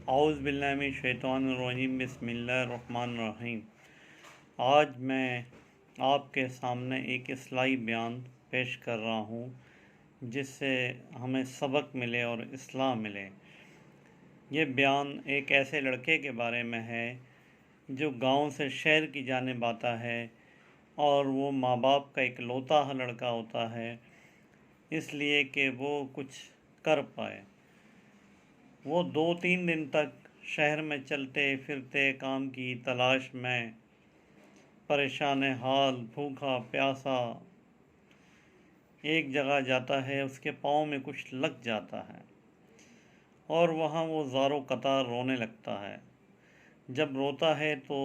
اعوذ باللہ من الشیطان الرجیم، بسم اللہ الرحمن الرحیم۔ آج میں آپ کے سامنے ایک اصلاحی بیان پیش کر رہا ہوں جس سے ہمیں سبق ملے اور اصلاح ملے۔ یہ بیان ایک ایسے لڑکے کے بارے میں ہے جو گاؤں سے شہر کی جانب آتا ہے اور وہ ماں باپ کا اکلوتا لڑکا ہوتا ہے، اس لیے کہ وہ کچھ کر پائے۔ وہ 2-3 دن تک شہر میں چلتے پھرتے کام کی تلاش میں پریشان حال، بھوکا پیاسا ایک جگہ جاتا ہے، اس کے پاؤں میں کچھ لگ جاتا ہے اور وہاں وہ زارو قطار رونے لگتا ہے۔ جب روتا ہے تو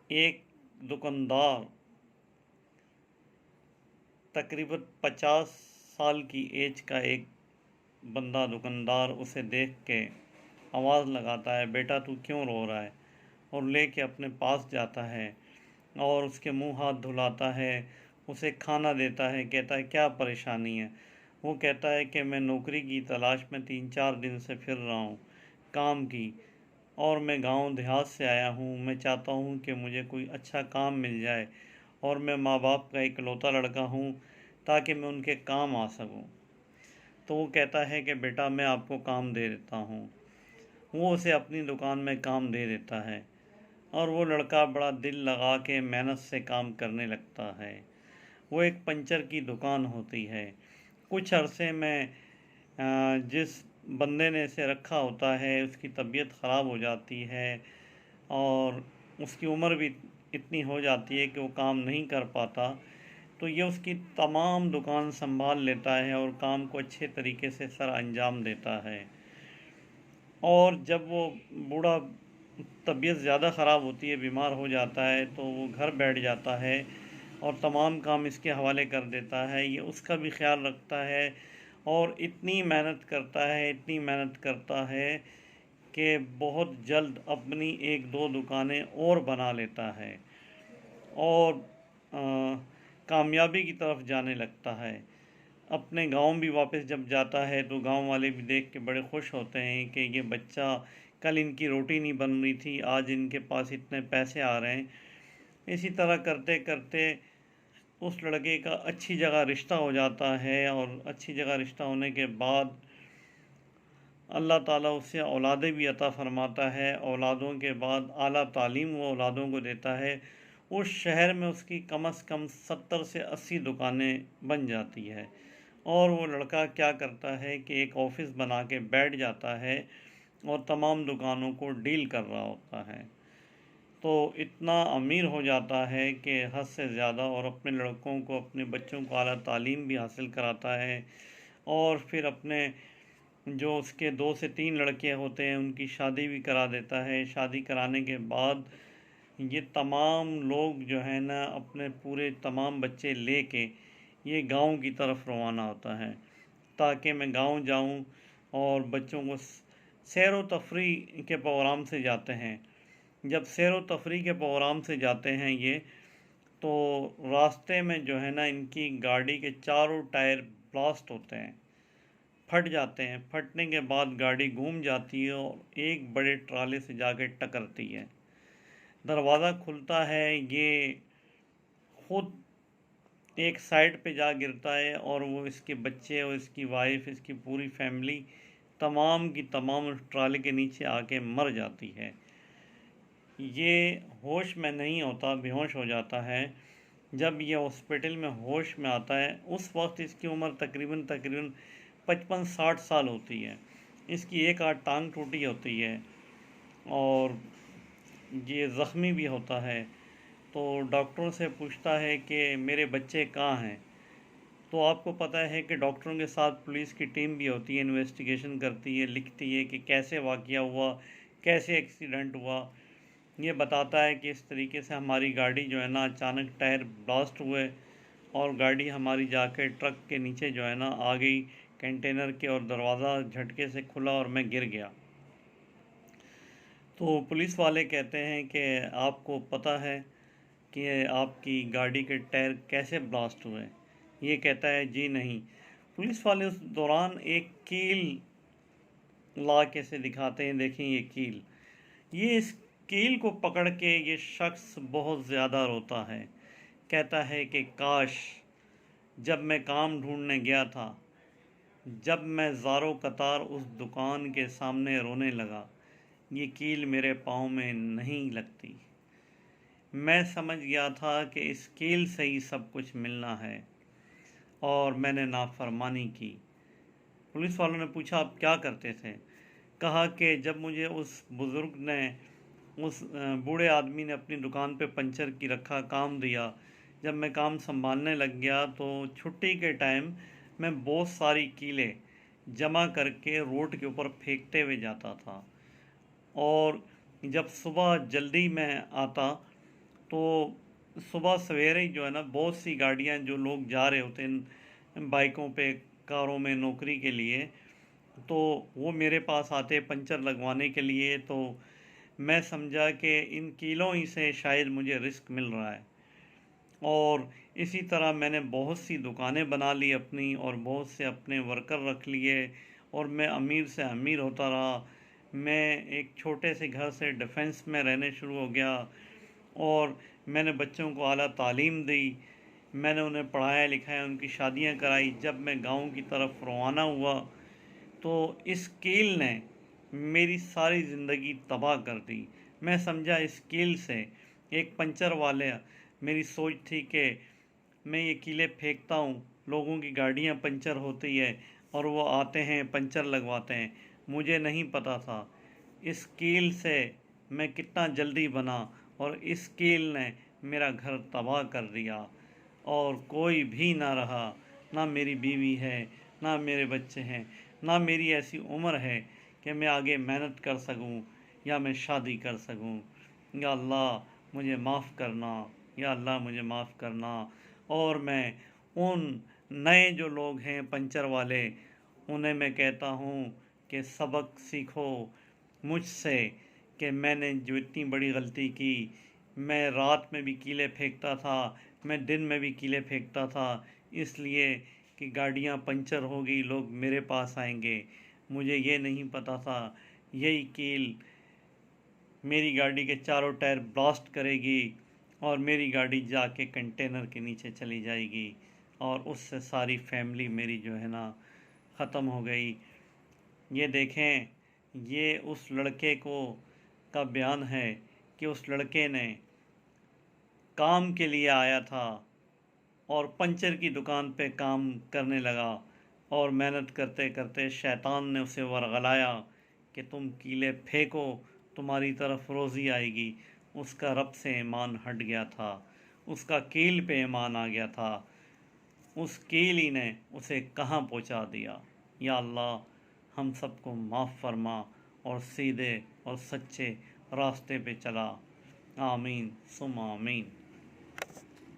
ایک دکاندار، تقریباً 50 سال کی ایج کا ایک بندہ دکاندار اسے دیکھ کے آواز لگاتا ہے، بیٹا تو کیوں رو رہا ہے؟ اور لے کے اپنے پاس جاتا ہے اور اس کے منہ ہاتھ دھلاتا ہے، اسے کھانا دیتا ہے، کہتا ہے کیا پریشانی ہے؟ وہ کہتا ہے کہ میں نوکری کی تلاش میں 3-4 دن سے پھر رہا ہوں، کام کی، اور میں گاؤں دیہات سے آیا ہوں، میں چاہتا ہوں کہ مجھے کوئی اچھا کام مل جائے، اور میں ماں باپ کا اکلوتا لڑکا ہوں تاکہ میں ان کے کام آ سکوں۔ تو وہ کہتا ہے کہ بیٹا میں آپ کو کام دے دیتا ہوں۔ وہ اسے اپنی دکان میں کام دے دیتا ہے اور وہ لڑکا بڑا دل لگا کے محنت سے کام کرنے لگتا ہے۔ وہ ایک پنچر کی دکان ہوتی ہے۔ کچھ عرصے میں جس بندے نے اسے رکھا ہوتا ہے اس کی طبیعت خراب ہو جاتی ہے اور اس کی عمر بھی اتنی ہو جاتی ہے کہ وہ کام نہیں کر پاتا، تو یہ اس کی تمام دکان سنبھال لیتا ہے اور کام کو اچھے طریقے سے سر انجام دیتا ہے۔ اور جب وہ بوڑھا طبیعت زیادہ خراب ہوتی ہے، بیمار ہو جاتا ہے، تو وہ گھر بیٹھ جاتا ہے اور تمام کام اس کے حوالے کر دیتا ہے۔ یہ اس کا بھی خیال رکھتا ہے اور اتنی محنت کرتا ہے کہ بہت جلد اپنی 1-2 دکانیں اور بنا لیتا ہے اور کامیابی کی طرف جانے لگتا ہے۔ اپنے گاؤں بھی واپس جب جاتا ہے تو گاؤں والے بھی دیکھ کے بڑے خوش ہوتے ہیں کہ یہ بچہ، کل ان کی روٹی نہیں بن رہی تھی، آج ان کے پاس اتنے پیسے آ رہے ہیں۔ اسی طرح کرتے کرتے اس لڑکے کا اچھی جگہ رشتہ ہو جاتا ہے اور اچھی جگہ رشتہ ہونے کے بعد اللہ تعالیٰ اس سے اولادیں بھی عطا فرماتا ہے۔ اولادوں کے بعد اعلیٰ تعلیم وہ اولادوں کو دیتا ہے۔ اس شہر میں اس کی کم از کم 70 سے 80 دکانیں بن جاتی ہے اور وہ لڑکا کیا کرتا ہے کہ ایک آفس بنا کے بیٹھ جاتا ہے اور تمام دکانوں کو ڈیل کر رہا ہوتا ہے۔ تو اتنا امیر ہو جاتا ہے کہ حد سے زیادہ، اور اپنے لڑکوں کو، اپنے بچوں کو اعلیٰ تعلیم بھی حاصل کراتا ہے اور پھر اپنے جو اس کے 2 سے 3 لڑکے ہوتے ہیں ان کی شادی بھی کرا دیتا ہے۔ شادی کرانے کے بعد یہ تمام لوگ جو ہے نا اپنے پورے تمام بچے لے کے یہ گاؤں کی طرف روانہ ہوتا ہے تاکہ میں گاؤں جاؤں، اور بچوں کو سیر و تفریح کے پروگرام سے جاتے ہیں۔ جب سیر و تفریح کے پروگرام سے جاتے ہیں یہ، تو راستے میں جو ہے نا ان کی گاڑی کے چاروں ٹائر بلاسٹ ہوتے ہیں، پھٹ جاتے ہیں۔ پھٹنے کے بعد گاڑی گھوم جاتی ہے اور ایک بڑے ٹرالے سے جا کے ٹکرتی ہے۔ دروازہ کھلتا ہے، یہ خود ایک سائڈ پہ جا گرتا ہے اور وہ اس کے بچے اور اس کی وائف، اس کی پوری فیملی تمام کی تمام اس ٹرالے کے نیچے آ کے مر جاتی ہے۔ یہ ہوش میں نہیں ہوتا، بے ہوش ہو جاتا ہے۔ جب یہ ہاسپٹل میں ہوش میں آتا ہے اس وقت اس کی عمر تقریباً 55-60 سال ہوتی ہے۔ اس کی ایک آدھ ٹانگ ٹوٹی ہوتی ہے اور یہ زخمی بھی ہوتا ہے۔ تو ڈاکٹروں سے پوچھتا ہے کہ میرے بچے کہاں ہیں؟ تو آپ کو پتہ ہے کہ ڈاکٹروں کے ساتھ پولیس کی ٹیم بھی ہوتی ہے، انویسٹیگیشن کرتی ہے، لکھتی ہے کہ کیسے واقعہ ہوا، کیسے ایکسیڈنٹ ہوا۔ یہ بتاتا ہے کہ اس طریقے سے ہماری گاڑی جو ہے نا اچانک ٹائر بلاسٹ ہوئے اور گاڑی ہماری جا کے ٹرک کے نیچے جو ہے نا آ گئی کنٹینر کے، اور دروازہ جھٹکے سے کھلا اور میں گر گیا۔ تو پولیس والے کہتے ہیں کہ آپ کو پتہ ہے کہ آپ کی گاڑی کے ٹائر کیسے بلاسٹ ہوئے؟ یہ کہتا ہے جی نہیں۔ پولیس والے اس دوران ایک کیل لا کے سے دکھاتے ہیں، دیکھیں یہ کیل، یہ اس کیل کو پکڑ کے یہ شخص بہت زیادہ روتا ہے، کہتا ہے کہ کاش جب میں کام ڈھونڈنے گیا تھا، جب میں زاروں قطار اس دکان کے سامنے رونے لگا، یہ کیل میرے پاؤں میں نہیں لگتی، میں سمجھ گیا تھا کہ اس کیل سے ہی سب کچھ ملنا ہے، اور میں نے نافرمانی کی۔ پولیس والوں نے پوچھا آپ کیا کرتے تھے؟ کہا کہ جب مجھے اس بزرگ نے، اس بوڑھے آدمی نے اپنی دکان پہ پنچر کی رکھا کام دیا، جب میں کام سنبھالنے لگ گیا تو چھٹی کے ٹائم میں بہت ساری کیلیں جمع کر کے روڈ کے اوپر پھینکتے ہوئے جاتا تھا، اور جب صبح جلدی میں آتا تو صبح سویرے ہی جو ہے نا بہت سی گاڑیاں، جو لوگ جا رہے ہوتے ہیں بائکوں پہ، کاروں میں نوکری کے لیے، تو وہ میرے پاس آتے پنچر لگوانے کے لیے، تو میں سمجھا کہ ان کیلوں ہی سے شاید مجھے رزق مل رہا ہے، اور اسی طرح میں نے بہت سی دکانیں بنا لی اپنی، اور بہت سے اپنے ورکر رکھ لیے، اور میں امیر سے امیر ہوتا رہا، میں ایک چھوٹے سے گھر سے ڈیفنس میں رہنے شروع ہو گیا، اور میں نے بچوں کو اعلیٰ تعلیم دی، میں نے انہیں پڑھایا لکھایا، ان کی شادیاں کرائی۔ جب میں گاؤں کی طرف روانہ ہوا تو اس کیل نے میری ساری زندگی تباہ کر دی۔ میں سمجھا اس کیل سے، ایک پنچر والے، میری سوچ تھی کہ میں یہ کیلیں پھینکتا ہوں، لوگوں کی گاڑیاں پنچر ہوتی ہے اور وہ آتے ہیں پنچر لگواتے ہیں، مجھے نہیں پتہ تھا اس کیل سے میں کتنا جلدی بنا، اور اس کیل نے میرا گھر تباہ کر دیا، اور کوئی بھی نہ رہا، نہ میری بیوی ہے، نہ میرے بچے ہیں، نہ میری ایسی عمر ہے کہ میں آگے محنت کر سکوں یا میں شادی کر سکوں۔ یا اللہ مجھے معاف کرنا، یا اللہ مجھے معاف کرنا۔ اور میں ان نئے جو لوگ ہیں پنچر والے، انہیں میں کہتا ہوں کہ سبق سیکھو مجھ سے، کہ میں نے جو اتنی بڑی غلطی کی، میں رات میں بھی کیلیں پھینکتا تھا، میں دن میں بھی کیلیں پھینکتا تھا، اس لیے کہ گاڑیاں پنچر ہوگی، لوگ میرے پاس آئیں گے، مجھے یہ نہیں پتہ تھا یہی کیل میری گاڑی کے چاروں ٹائر بلاسٹ کرے گی، اور میری گاڑی جا کے کنٹینر کے نیچے چلی جائے گی، اور اس سے ساری فیملی میری جو ہے نا ختم ہو گئی۔ یہ دیکھیں، یہ اس لڑکے کا بیان ہے کہ اس لڑکے نے کام کے لیے آیا تھا اور پنچر کی دکان پہ کام کرنے لگا، اور محنت کرتے کرتے شیطان نے اسے ورغلایا کہ تم کیلیں پھینکو، تمہاری طرف روزی آئے گی۔ اس کا رب سے ایمان ہٹ گیا تھا، اس کا کیل پہ ایمان آ گیا تھا، اس کیل ہی نے اسے کہاں پہنچا دیا۔ یا اللہ ہم سب کو معاف فرما، اور سیدھے اور سچے راستے پہ چلا۔ آمین ثم آمین۔